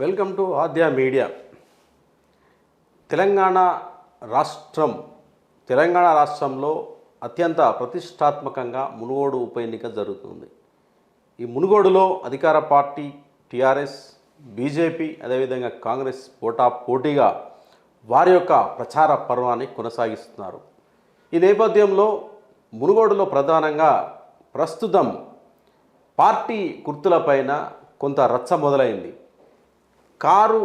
Welcome to Aadya media. Telangana రాష్ట్రంలో అత్యంత ప్రతిష్టాత్మకంగా మునుగోడు ఉప ఎన్నిక జరుగుతుంది. ఈ మునుగోడులో అధికార పార్టీ టీఆర్ఎస్, బీజేపీ అదేవిధంగా కాంగ్రెస్ పోటాపోటీగా వారి యొక్క ప్రచార పర్వాన్ని కొనసాగిస్తున్నారు. ఈ నేపథ్యంలో మునుగోడులో ప్రధానంగా ప్రస్తుతం పార్టీ గుర్తులపైన కొంత రచ్చ మొదలైంది. కారు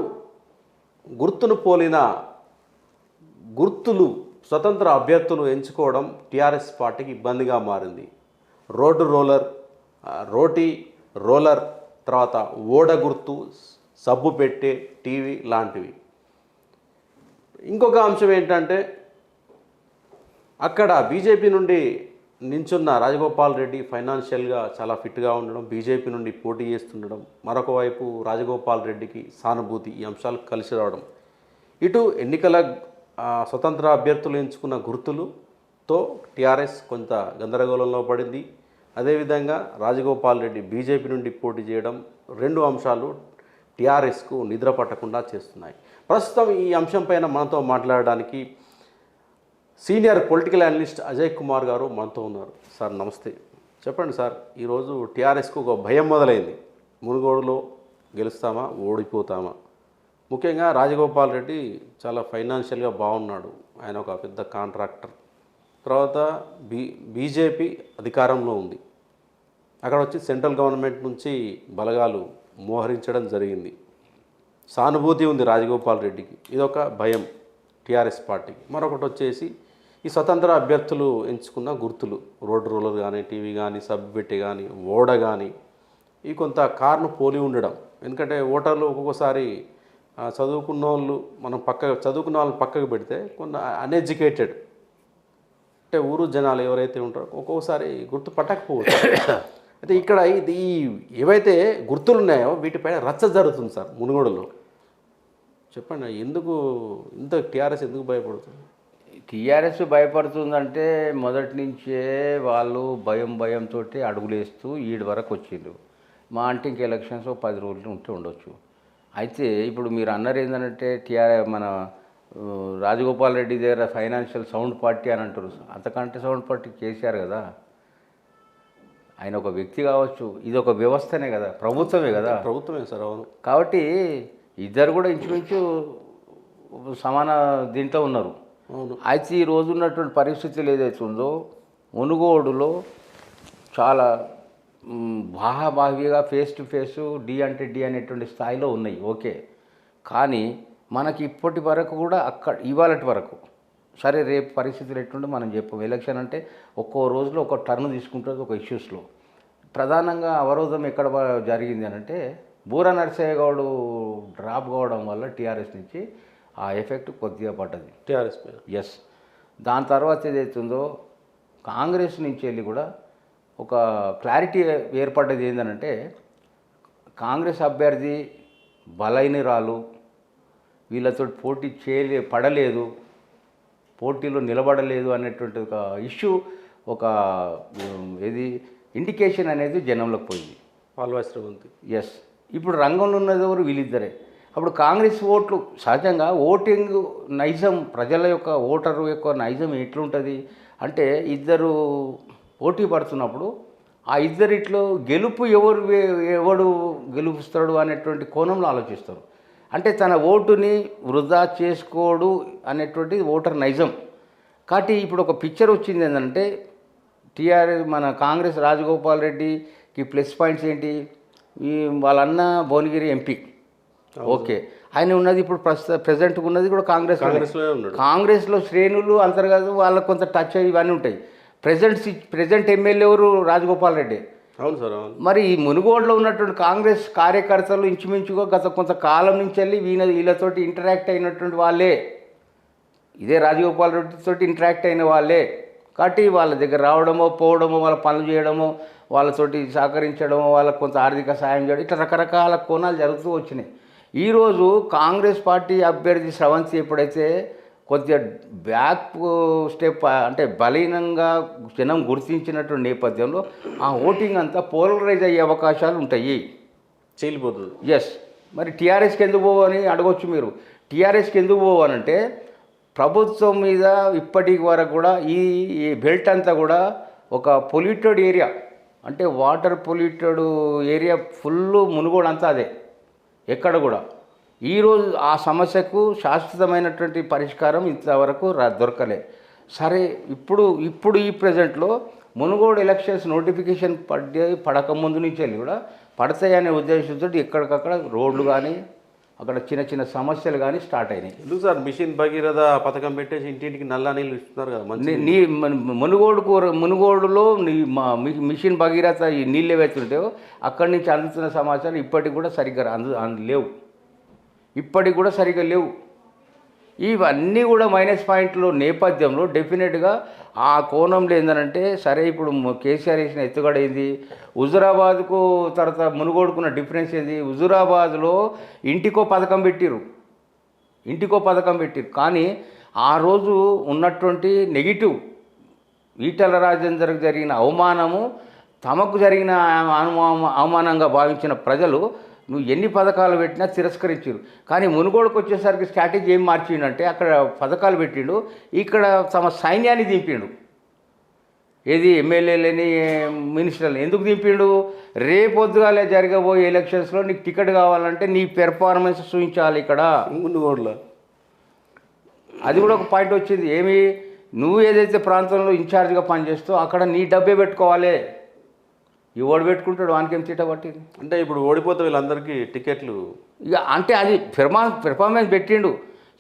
గుర్తును పోలిన గుర్తులు స్వతంత్ర అభ్యర్థులు ఎంచుకోవడం టీఆర్ఎస్ పార్టీకి ఇబ్బందిగా మారింది. రోటీ రోలర్, తర్వాత ఓడ గుర్తు, సబ్బు పెట్టే, టీవీ లాంటివి. ఇంకొక అంశం ఏంటంటే అక్కడ బీజేపీ నుండి నించున్న రాజగోపాల్ రెడ్డి ఫైనాన్షియల్గా చాలా ఫిట్గా ఉండడం, బీజేపీ నుండి పోటీ చేస్తుండడం, మరొక వైపు రాజగోపాల్ రెడ్డికి సానుభూతి, ఈ అంశాలు కలిసి రావడం, ఇటు ఎన్నికల స్వతంత్ర అభ్యర్థులు ఎంచుకున్న గుర్తులతో టీఆర్ఎస్ కొంత గందరగోళంలో పడింది. అదేవిధంగా రాజగోపాల్ రెడ్డి బీజేపీ నుండి పోటీ చేయడం, రెండు అంశాలు టీఆర్ఎస్కు నిద్ర పట్టకుండా చేస్తున్నాయి. ప్రస్తుతం ఈ అంశంపైన మనతో మాట్లాడడానికి senior political analyst Ajay Kumar గారు మనతో ఉన్నారు. సార్ నమస్తే. చెప్పండి సార్, ఈరోజు టీఆర్ఎస్కు ఒక భయం మొదలైంది. మునుగోడులో గెలుస్తామా, ఓడిపోతామా? ముఖ్యంగా రాజగోపాల్ రెడ్డి చాలా ఫైనాన్షియల్గా బాగున్నాడు, ఆయన ఒక పెద్ద కాంట్రాక్టర్. తర్వాత బీజేపీ అధికారంలో ఉంది, అక్కడ వచ్చి సెంట్రల్ గవర్నమెంట్ నుంచి బలగాలు మోహరించడం జరిగింది. సానుభూతి ఉంది రాజగోపాల్ రెడ్డికి, ఇదొక భయం టీఆర్ఎస్ పార్టీకి. మరొకటి వచ్చేసి ఈ స్వతంత్ర అభ్యర్థులు ఎంచుకున్న గుర్తులు, రోలర్ కానీ, టీవీ కానీ, సబ్బు పెట్టి కానీ, ఓడ కానీ, ఈ కొంత కారును పోలి ఉండడం. ఎందుకంటే ఓటర్లు ఒక్కొక్కసారి చదువుకున్న వాళ్ళు చదువుకున్న వాళ్ళని పక్కకు పెడితే కొంత అన్ఎడ్యుకేటెడ్ అంటే ఊరు జనాలు ఎవరైతే ఉంటారో ఒక్కొక్కసారి గుర్తు పట్టకపోవచ్చు. అయితే ఇక్కడ ఈ ఏవైతే గుర్తులు ఉన్నాయో వీటిపైన రచ్చ జరుగుతుంది సార్ మునుగోడులో. చెప్పండి, ఎందుకు ఇంత టీఆర్ఎస్ ఎందుకు భయపడుతుంది? టీఆర్ఎస్ భయపడుతుందంటే మొదటి నుంచే వాళ్ళు భయంతో అడుగులేస్తూ ఈడి వరకు వచ్చిండ్రు. మా అంటే ఇంక ఎలక్షన్స్ 10 రోజులు ఉండొచ్చు. అయితే ఇప్పుడు మీరు అన్నారు ఏంటంటే మన రాజగోపాల్ రెడ్డి దగ్గర ఫైనాన్షియల్ సౌండ్ పార్టీ అని అంటారు. అంతకంటే సౌండ్ పార్టీ కేసీఆర్ కదా. ఆయన ఒక వ్యక్తి కావచ్చు, ఇది ఒక వ్యవస్థనే కదా, ప్రభుత్వమే కదా. ప్రభుత్వమే సార్, అవును. కాబట్టి ఇద్దరు కూడా ఇంచుమించు సమాన దీంట్లో ఉన్నారు. అయితే ఈ రోజు ఉన్నటువంటి పరిస్థితులు ఏదైతే ఉందో మునుగోడులో చాలా బాహాబాహిగా ఫేస్ టు ఫేసు డి అంటే డి అనేటువంటి స్థాయిలో ఉన్నాయి. ఓకే, కానీ మనకి ఇప్పటి వరకు కూడా ఇవాళటి వరకు సరే, రేపు పరిస్థితులు ఎట్లుంటే మనం చెప్పాం. ఎలక్షన్ అంటే ఒక్కో రోజులో ఒక టర్న్ తీసుకుంటుంది ఒక ఇష్యూస్లో. ప్రధానంగా అవరోధం ఎక్కడ జరిగింది అని అంటే బూర నరసయ్య గౌడ్ డ్రాప్ కావడం వల్ల టీఆర్ఎస్ నుంచి ఆ ఎఫెక్ట్ కొద్దిగా పడ్డది టీఆర్ఎస్. ఎస్. దాని తర్వాత ఏదైతుందో కాంగ్రెస్ నుంచి వెళ్ళి కూడా ఒక క్లారిటీ ఏర్పడ్డది ఏంటంటే కాంగ్రెస్ అభ్యర్థి బలైనరాలు, వీళ్ళతో పోటీ పడలేదు, పోటీలో నిలబడలేదు అనేటువంటి ఒక ఇష్యూ, ఒక ఇండికేషన్ అనేది జనంలోకి పోయింది. ఎస్. ఇప్పుడు రంగంలో ఉన్నది ఎవరు? వీళ్ళిద్దరే. అప్పుడు కాంగ్రెస్ ఓట్లు సహజంగా ఓటింగ్ నైజం, ప్రజల యొక్క ఓటరు యొక్క నైజం ఎట్లుంటుంది అంటే ఇద్దరు పోటీ పడుతున్నప్పుడు ఆ ఇద్దరిట్లో గెలుపు ఎవడు గెలుపుస్తాడు అనేటువంటి కోణంలో ఆలోచిస్తారు. అంటే తన ఓటుని వృధా చేసుకోడు అనేటువంటిది ఓటర్ నైజం. కాబట్టి ఇప్పుడు ఒక పిక్చర్ వచ్చింది ఏంటంటే టీఆర్ఎస్ మన కాంగ్రెస్ రాజగోపాల్ రెడ్డికి ప్లస్ పాయింట్స్ ఏంటి? వాళ్ళన్న భువనగిరి ఎంపీ, ఓకే, ఆయన ఉన్నది ఇప్పుడు ప్రెజెంట్గా ఉన్నది కూడా కాంగ్రెస్లో శ్రేణులు అంతర్గత వాళ్ళకు కొంత టచ్ ఇవన్నీ ఉంటాయి. ప్రెజెంట్ ఎమ్మెల్యే ఎవరు? రాజగోపాల్ రెడ్డి. అవును సార్, అవును. మరి ఈ మునుగోడులో ఉన్నటువంటి కాంగ్రెస్ కార్యకర్తలు ఇంచుమించుగా గత కొంతకాలం నుంచి వెళ్ళి వీళ్ళతోటి ఇంటరాక్ట్ అయినటువంటి వాళ్ళే, ఇదే రాజగోపాల్ రెడ్డితో ఇంటరాక్ట్ అయిన వాళ్ళే. కాబట్టి వాళ్ళ దగ్గర రావడమో, పోవడమో, వాళ్ళ పనులు చేయడమో, వాళ్ళతోటి సహకరించడమో, వాళ్ళకు కొంత ఆర్థిక సాయం చేయడం, ఇట్లా రకరకాల కోణాలు జరుగుతూ వచ్చినాయి. ఈరోజు కాంగ్రెస్ పార్టీ అభ్యర్థి స్రవంతి ఎప్పుడైతే కొద్దిగా బ్యాక్ స్టెప్ అంటే బలీనంగా జనం గుర్తించినటువంటి నేపథ్యంలో ఆ ఓటింగ్ అంతా పోలరైజ్ అయ్యే అవకాశాలు ఉంటాయి. చీలిపోతుంది. ఎస్. మరి టీఆర్ఎస్కి ఎందుకు పోవు అని అడగొచ్చు మీరు. టీఆర్ఎస్కి ఎందుకు పోవు అని అంటే ప్రభుత్వం మీద ఇప్పటికి వరకు కూడా ఈ బెల్ట్ అంతా కూడా ఒక పొల్యూటెడ్ ఏరియా, అంటే water polluted area full Munugode అంతా అదే. ఎక్కడ కూడా ఈరోజు ఆ సమస్యకు శాశ్వతమైనటువంటి పరిష్కారం ఇంతవరకు దొరకలే. సరే ఇప్పుడు ఈ ప్రజెంట్లో మునుగోడు ఎలక్షన్స్ నోటిఫికేషన్ పడక ముందు నుంచి వెళ్ళి కూడా పడతాయనే ఉద్దేశంతో ఎక్కడికక్కడ రోడ్లు కానీ అక్కడ చిన్న చిన్న సమస్యలు కానీ స్టార్ట్ అయినాయి. ఎందుకు సార్ మిషన్ భగీరథ పథకం పెట్టేసి ఇంటింటికి నల్ల నీళ్ళు ఇస్తున్నారు కదా మంచి నీ మునుగోడులో మిషన్ భగీరథ ఈ నీళ్ళు ఏవైతుంటాయో అక్కడి నుంచి అందుతున్న సమాచారం ఇప్పటికి కూడా సరిగ్గా లేవు. ఇప్పటికి కూడా సరిగ్గా లేవు. ఇవన్నీ కూడా మైనస్ పాయింట్లో నేపథ్యంలో డెఫినెట్గా ఆ కోణంలో ఏంటంటే సరే ఇప్పుడు కేసీఆర్ వేసిన ఎత్తుగడ ఏంది, హుజురాబాద్కు తర్వాత మునుగోడుకున్న డిఫరెన్స్ ఏంది. హుజురాబాద్లో ఇంటికో పథకం పెట్టిరు కానీ ఆ రోజు ఉన్నటువంటి నెగిటివ్ ఈటల రాజేందర్కి జరిగిన అవమానము తమకు జరిగిన అవమానంగా భావించిన ప్రజలు నువ్వు ఎన్ని పథకాలు పెట్టినా తిరస్కరించారు. కానీ మునుగోడుకు వచ్చేసరికి స్ట్రాటజీ ఏం మార్చిండంటే అక్కడ పథకాలు పెట్టిండు, ఇక్కడ తమ సైన్యాన్ని దింపిండు. ఏది ఎమ్మెల్యేలని మినిస్టర్లు ఎందుకు దింపిండు? రేపొద్దుగాలే జరగబోయే ఎలక్షన్స్లో నీకు టికెట్ కావాలంటే నీ పెర్ఫార్మెన్స్ చూపించాలి ఇక్కడ మునుగోడులో. అది కూడా ఒక పాయింట్ వచ్చింది. ఏమి నువ్వు ఏదైతే ప్రాంతంలో ఇన్ఛార్జ్గా పనిచేస్తావు అక్కడ నీ డబ్బే పెట్టుకోవాలి. ఎవడు పెట్టుకుంటాడు వానికేం తీట పట్టింది అంటే ఇప్పుడు ఓడిపోతే వీళ్ళందరికీ టికెట్లు ఇక అంటే అది పెర్ఫార్మెన్స్ పెట్టిండు.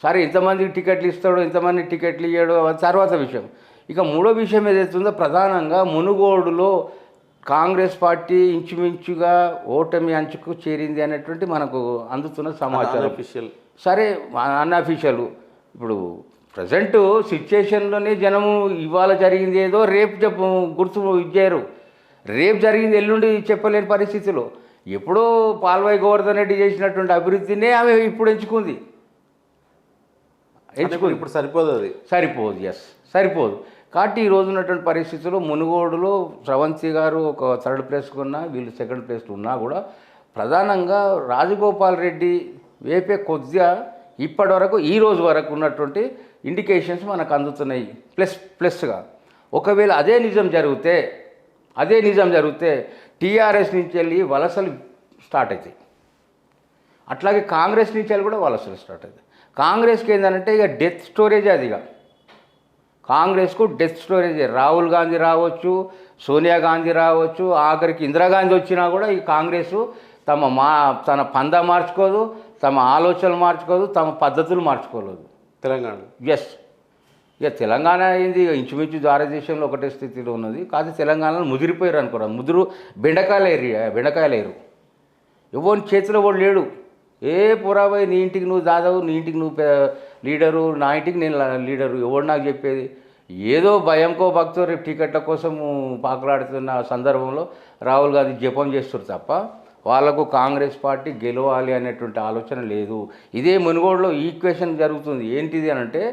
సరే ఇంతమందికి టికెట్లు ఇస్తాడు ఇంతమంది టికెట్లు ఇయ్యాడు అది తర్వాత విషయం. ఇక మూడో విషయం ఏదైతుందో ప్రధానంగా మునుగోడులో కాంగ్రెస్ పార్టీ ఇంచుమించుగా ఓటమి అంచుకు చేరింది అనేటువంటి మనకు అందుతున్న సమాచారం. సరే అన్అఫీషియల్ ఇప్పుడు ప్రజెంట్ సిచ్యుయేషన్లోనే జనము ఇవాళ జరిగింది ఏదో రేపు గుర్తు ఇచ్చారు, రేపు జరిగింది ఎల్లుండి చెప్పలేని పరిస్థితిలో. ఎప్పుడో పాల్వాయి గోవర్ధన్ రెడ్డి చేసినటువంటి అభివృద్ధినే ఆమె ఇప్పుడు ఎంచుకుంది. ఇప్పుడు సరిపోదు, అది సరిపోదు. కాబట్టి ఈ రోజు ఉన్నటువంటి పరిస్థితుల్లో మునుగోడులో స్రవంతి గారు ఒక థర్డ్ ప్లేస్కి ఉన్నా వీళ్ళు సెకండ్ ప్లేస్లో ఉన్నా కూడా ప్రధానంగా రాజగోపాల్ రెడ్డి వేపే కొద్దిగా ఇప్పటి వరకు ఈ రోజు వరకు ఉన్నటువంటి ఇండికేషన్స్ మనకు అందుతున్నాయి. ప్లస్గా ఒకవేళ అదే నిజం జరిగితే టీఆర్ఎస్ నుంచి వెళ్ళి వలసలు స్టార్ట్ అవుతాయి. అట్లాగే కాంగ్రెస్ నుంచి వెళ్ళి కూడా వలసలు స్టార్ట్ అవుతాయి. కాంగ్రెస్కి ఏంటంటే ఇక డెత్ స్టోరేజ్ అది. ఇక కాంగ్రెస్కు డెత్ స్టోరేజ్. రాహుల్ గాంధీ రావచ్చు, సోనియా గాంధీ రావచ్చు, ఆఖరికి ఇందిరాగాంధీ వచ్చినా కూడా ఈ కాంగ్రెస్ తన పందా మార్చుకోదు, తమ ఆలోచనలు మార్చుకోదు, తమ పద్ధతులు మార్చుకోలేదు. తెలంగాణ ఇక తెలంగాణ అయింది ఇంచుమించు భారతదేశంలో ఒకటే స్థితిలో ఉన్నది. కాదు తెలంగాణలో ముదిరిపోయారు అనుకోరా. బెండకాయలేరు. ఎవరి చేతిలో వాడు లేడు. ఏ పురాబాయి నీ ఇంటికి నువ్వు దాదావు, నీ ఇంటికి నువ్వు లీడరు, నా ఇంటికి నేను లీడరు, ఎవడు నాకు చెప్పేది. ఏదో భయంకో భక్తో రేపు టికెట్ల కోసం పాకులాడుతున్న సందర్భంలో రాహుల్ గాంధీ జపం చేస్తారు తప్ప వాళ్ళకు కాంగ్రెస్ పార్టీ గెలవాలి అనేటువంటి ఆలోచన లేదు. ఇదే మునుగోడులో ఈక్వేషన్ జరుగుతుంది. ఏంటిది అని అంటే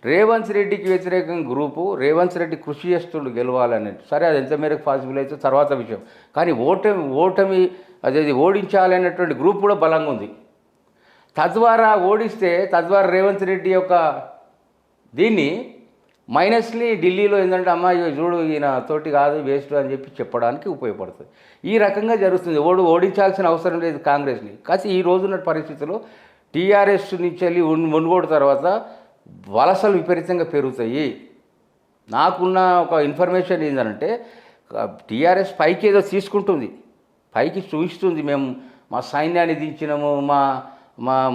రేవంత్ రెడ్డికి వ్యతిరేకంగా గ్రూపు రేవంత్ రెడ్డి కృషి చేస్తుండు గెలవాలని. సరే అది ఎంత మేరకు పాసిబుల్ అయితే తర్వాత విషయం. కానీ ఓటమి అదేది ఓడించాలి అనేటువంటి గ్రూప్ కూడా బలంగా ఉంది. తద్వారా రేవంత్ రెడ్డి యొక్క దీన్ని మైనస్ని ఢిల్లీలో ఏంటంటే అమ్మాయి చూడు ఈయన తోటి కాదు వేస్ట్ అని చెప్పడానికి ఉపయోగపడుతుంది. ఈ రకంగా జరుగుతుంది. ఓడించాల్సిన అవసరం లేదు కాంగ్రెస్ని. కానీ ఈ రోజున్న పరిస్థితుల్లో టీఆర్ఎస్ నుంచి వెళ్ళి మునుగోడు తర్వాత వలసలు విపరీతంగా పెరుగుతాయి. నాకున్న ఒక ఇన్ఫర్మేషన్ ఏంటంటే టీఆర్ఎస్ పైకి ఏదో తీసుకుంటుంది, పైకి చూపిస్తుంది మేము మా సైన్యాన్ని దించినాము, మా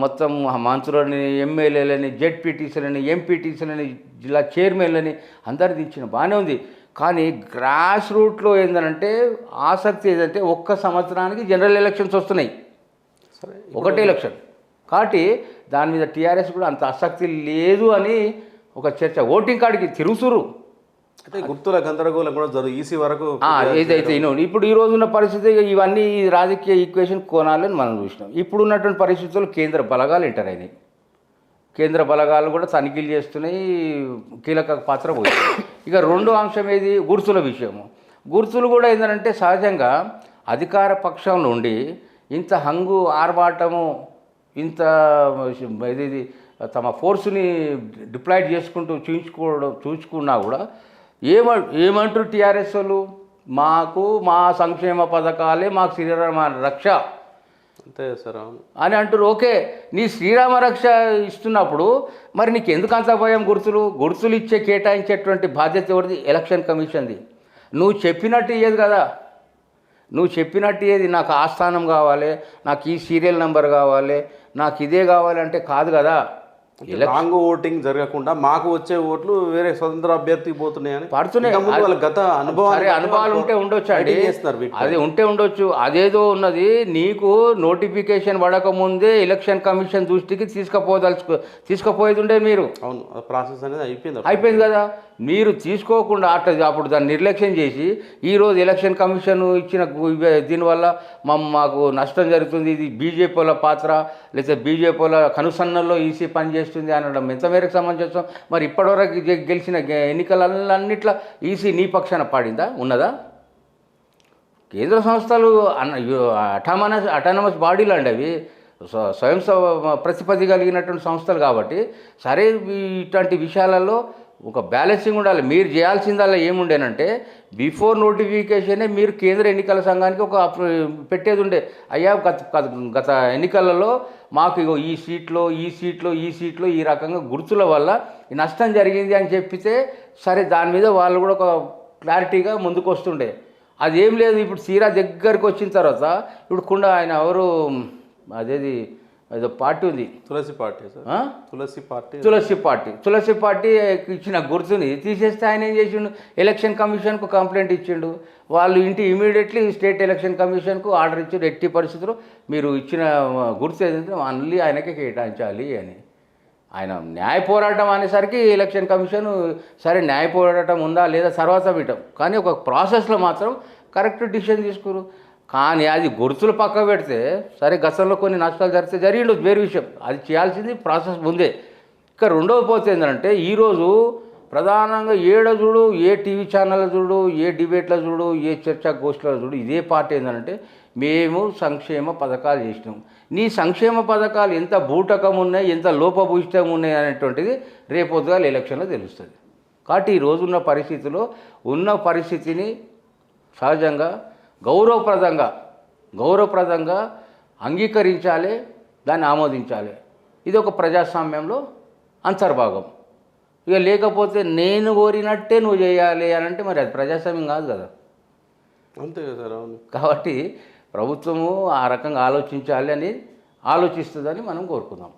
మొత్తం మంత్రులని, ఎమ్మెల్యేలని, జెడ్పీటీసీలని, ఎంపీటీసీలని, జిల్లా చైర్మన్లని అందరు దించిన బాగానే ఉంది. కానీ గ్రాస్ రూట్లో ఏంటంటే ఆసక్తి ఏదంటే ఒక్క సంవత్సరానికి జనరల్ ఎలక్షన్స్ వస్తున్నాయి, ఒకటే ఎలక్షన్. కాబట్టి దాని మీద టీఆర్ఎస్ కూడా అంత ఆసక్తి లేదు అని ఒక చర్చ. ఓటింగ్ కార్డుకి తిరుగుతురు. అంటే గుర్తుల గందరగోళం కూడా జరుగుతుంది ఈసీ వరకు ఏదైతే ఇప్పుడు ఈ రోజు ఉన్న పరిస్థితి ఇవన్నీ రాజకీయ ఈక్వేషన్ కోణాలని మనం చూసినాం. ఇప్పుడు ఉన్నటువంటి పరిస్థితుల్లో కేంద్ర బలగాలు ఎంటర్ అయినాయి. కేంద్ర బలగాలు కూడా తనిఖీలు చేస్తున్నాయి, కీలక పాత్ర పోయింది. ఇక రెండో అంశం ఏది గుర్తుల విషయము. గుర్తులు కూడా ఏంటంటే సహజంగా అధికార పక్షంలో ఉండి ఇంత హంగు ఆర్భాటము ఇంత ఇది తమ ఫోర్స్ని డిప్లాయిడ్ చేసుకుంటూ చూసుకున్నా కూడా ఏమంటారు టీఆర్ఎస్ వాళ్ళు, మాకు మా సంక్షేమ పథకాలే మాకు శ్రీరామ రక్ష అంతే సార్. అవును అని అంటారు. ఓకే, నీ శ్రీరామ రక్ష ఇస్తున్నప్పుడు మరి నీకు ఎందుకు అంత భయం? గుర్తులు ఇచ్చే కేటాయించేటువంటి బాధ్యత ఎవరిది? ఎలక్షన్ కమిషన్ది. నువ్వు చెప్పినట్టు ఇయ్యేది కదా, నువ్వు చెప్పినట్టు ఏది నాకు ఆ స్థానం కావాలి, నాకు ఈ సీరియల్ నెంబర్ కావాలి, నాకు ఇదే కావాలి అంటే కాదు కదా. రాంగ్ ఓటింగ్ జరగకుండా మాకు వచ్చే ఓట్లు వేరే స్వతంత్ర అభ్యర్థికి పోతున్నాయని పడుతున్నాయి. వాళ్ళ గత అనుభవాలు ఉంటే ఉండొచ్చు అండి, అది ఉంటే ఉండొచ్చు. అదేదో ఉన్నది నీకు నోటిఫికేషన్ పడకముందే ఎలక్షన్ కమిషన్ దృష్టికి తీసుకుపోయేది ఉండే మీరు. అవును, ప్రాసెస్ అనేది అయిపోయింది కదా. మీరు తీసుకోకుండా అప్పుడు దాన్ని నిర్లక్ష్యం చేసి ఈరోజు ఎలక్షన్ కమిషన్ ఇచ్చిన దీనివల్ల మాకు నష్టం జరుగుతుంది, ఇది బీజేపీ వాళ్ళ పాత్ర, లేదా బీజేపీ వాళ్ళ కనుసన్నల్లో ఈసీ పనిచేస్తుంది అనడం ఎంత మేరకు సమంజసం? మరి ఇప్పటివరకు గెలిచిన ఎన్నికలన్నిట్లో ఈసీ నీ పక్షాన పాడిందా? ఉన్నదా? కేంద్ర సంస్థలు అటానమస్ బాడీలు అండి అవి, స్వయం ప్రతిపత్తి కలిగినటువంటి సంస్థలు కాబట్టి సరే ఇట్లాంటి విషయాలలో ఒక బ్యాలెన్సింగ్ ఉండాలి. మీరు చేయాల్సిందల్లా ఏముండేనంటే బిఫోర్ నోటిఫికేషనే మీరు కేంద్ర ఎన్నికల సంఘానికి ఒక పెట్టేది ఉండే, అయ్యా గత ఎన్నికలలో మాకు ఇగో ఈ సీట్లో ఈ రకంగా గుర్తుల వల్ల ఈ నష్టం జరిగింది అని చెప్పితే సరే దాని మీద వాళ్ళు కూడా ఒక క్లారిటీగా ముందుకు వస్తుండే. అదేం లేదు. ఇప్పుడు సీరా దగ్గరికి వచ్చిన తర్వాత ఇప్పుడు ఆయన ఎవరు అదేది ఏదో పార్టీ ఉంది, తులసి పార్టీ ఇచ్చిన గుర్తుని తీసేస్తే ఆయన ఏం చేసిండు? ఎలక్షన్ కమిషన్కు కంప్లైంట్ ఇచ్చిండు. వాళ్ళు ఇమీడియట్లీ స్టేట్ ఎలక్షన్ కమిషన్కు ఆర్డర్ ఇచ్చారు, ఎట్టి పరిస్థితుల్లో మీరు ఇచ్చిన గుర్తు ఏదైతే మళ్ళీ ఆయనకే కేటాయించాలి అని. ఆయన న్యాయ పోరాటం అనేసరికి ఎలక్షన్ కమిషన్ సరే న్యాయ పోరాటం ఉందా లేదా తర్వాత మీటం, కానీ ఒక ప్రాసెస్లో మాత్రం కరెక్ట్ డిసిషన్ తీసుకురు. కానీ అది గుర్తులు పక్క పెడితే సరే గతంలో కొన్ని నష్టాలు జరిగిండు వేరే విషయం, అది చేయాల్సింది ప్రాసెస్ ముందే. ఇక రెండవ పోతే ఏంటంటే ఈరోజు ప్రధానంగా చూడు, ఏ టీవీ ఛానల్ చూడు, ఏ డిబేట్లో చూడు, ఏ చర్చా గోష్ఠిలో చూడు, ఇదే పార్టీ ఏంటంటే మేము సంక్షేమ పథకాలు చేసినాం. నీ సంక్షేమ పథకాలు ఎంత బూటకం ఉన్నాయి, ఎంత లోపభూయిష్టం ఉన్నాయి అనేటువంటిది రేపొద్దుగా ఎలక్షన్లో తెలుస్తుంది. కాబట్టి ఈ రోజున్న పరిస్థితిలో ఉన్న పరిస్థితిని సహజంగా గౌరవప్రదంగా అంగీకరించాలి, దాన్ని ఆమోదించాలి. ఇది ఒక ప్రజాస్వామ్యంలో అంతర్భాగం. ఇక లేకపోతే నేను కోరినట్టే నువ్వు చేయాలి అని అంటే మరి అది ప్రజాస్వామ్యం కాదు కదా. అంతే కదా సార్. అవును. కాబట్టి ప్రభుత్వము ఆ రకంగా ఆలోచించాలి అని ఆలోచిస్తుందని మనం కోరుకుందాం.